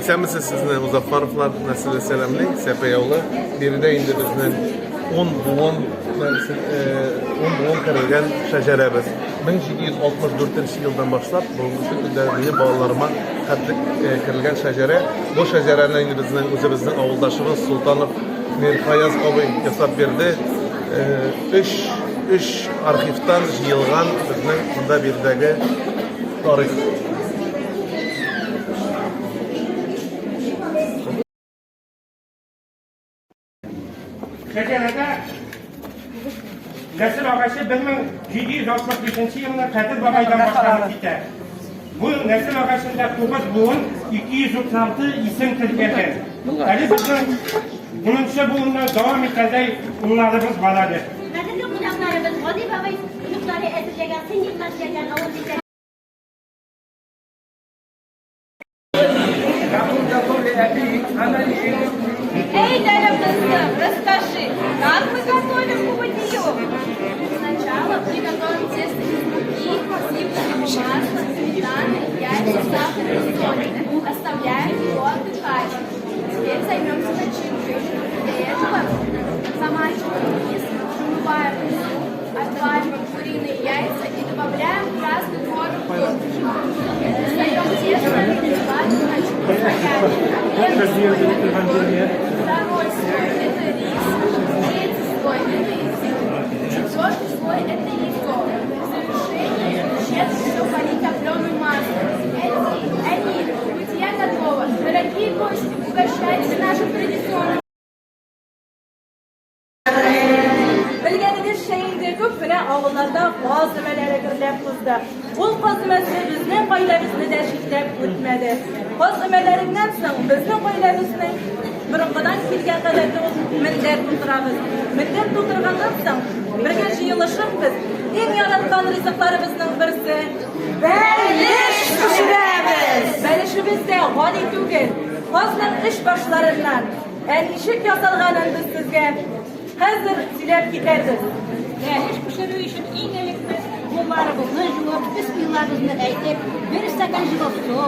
İsəmisiz sizni Muzaffarovlar nəsli sələmli, Səpəyoğlu. Birdə indi bizdən 10 buğun kırılgan şəcerəmiz. 1764 yıldan başlap bulunmuşu günlərini bağlarıma qatlık kırılgan şəcerə. Bu şəcerəni indi bizden avuldaşımız Sultanov Mirfayaz abi yasap verdi. Üç arxivdən yığılğan bizden bunda birdəgi tarix. Şecerede Nesil Ağaçı 1765 yılında Kadir Baba'ydan başlanıp gider. Bu Nesil Ağaçı'nda 9 buğun 236 isim Türkiye'den. Yani bununca buğundan devam etkenде bunlarımız baladır. Kadirli kudaklarımız Godi Baba'yı çocukları ezileceğen, sinirmezleyeceğen, avulacağın. Эй, дорогая, расскажи, как мы готовим кубатью? Сначала приготовим тесто из муки, сливочного масла, сметаны, яйца, сахара и соли. Оставляем его отдыхать. Теперь займемся начинкой. Для этого замачиваем рис, промываем рису, отвариваем куриные яйца и добавляем красный творог. Достаем тесто, наливаем начинку Второй слой – это рис, третий слой – это изюм, четвертый слой – это яйцо. В завершение щедро все полить топленым маслом. Эмиль, кутья готова. Дорогие гости, угощайтесь нашим традиционным. Bilgeniz şeyinde köpüne avlularda malzemelere girilen kızdı. Bu kızmesi bizden ailemizni de şiklep ötmedi. Kızmelerinden soň bizden ailemizning burunqadan kelgan qadar millat tuturamiz. Millat tuturgandan soň birga jiyilishib biz eng yaratgan rizqlarimizning birisi belish pishiramiz. Belishimizda g'oliy tugil. Qozning ish boshlaridan eshik yasalganini biz sizga hazır silep giderdik. Iş pişiriyor için iğnelikli bunlarımızı juvap, bismillahımızı aytıp, bir stakan juvap su,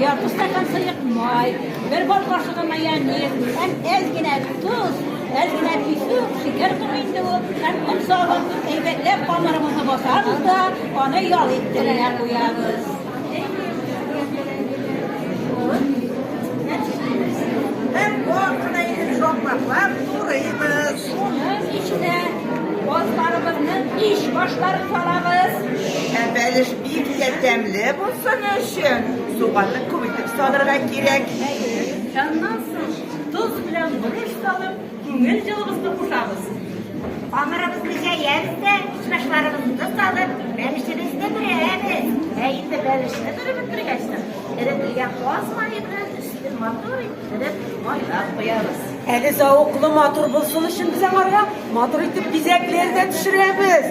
yarım stakan sayık may, bir bol kaşığı mayonez, hem ezgine tuz, ezgine pişik, şeker koyundu, hem un soğuk, eyvetlep kameramızı basarız da onu yol ettirene koyarız. Hem ortaya yiyecekler, duruyuz. Onun içine bozlarımızın iş başları salabız. Beliş bir yetemli bulsun için soğanlı kuvvetli salırga gerek. Canlansın, tuz bilen buruş salıp, güngel cılımızı kuşarız. Kameramızı yeriz de, içbaşlarımızı da salıp, belişimizde duruyuz. Eğinde belişine durup duruyuz. Eritilgen bozmayını, üstü motor ettirip, maylar koyarız. Eli soğuklu motor bulsun için bize var ya, motor itip bizekleri de düşüremiz.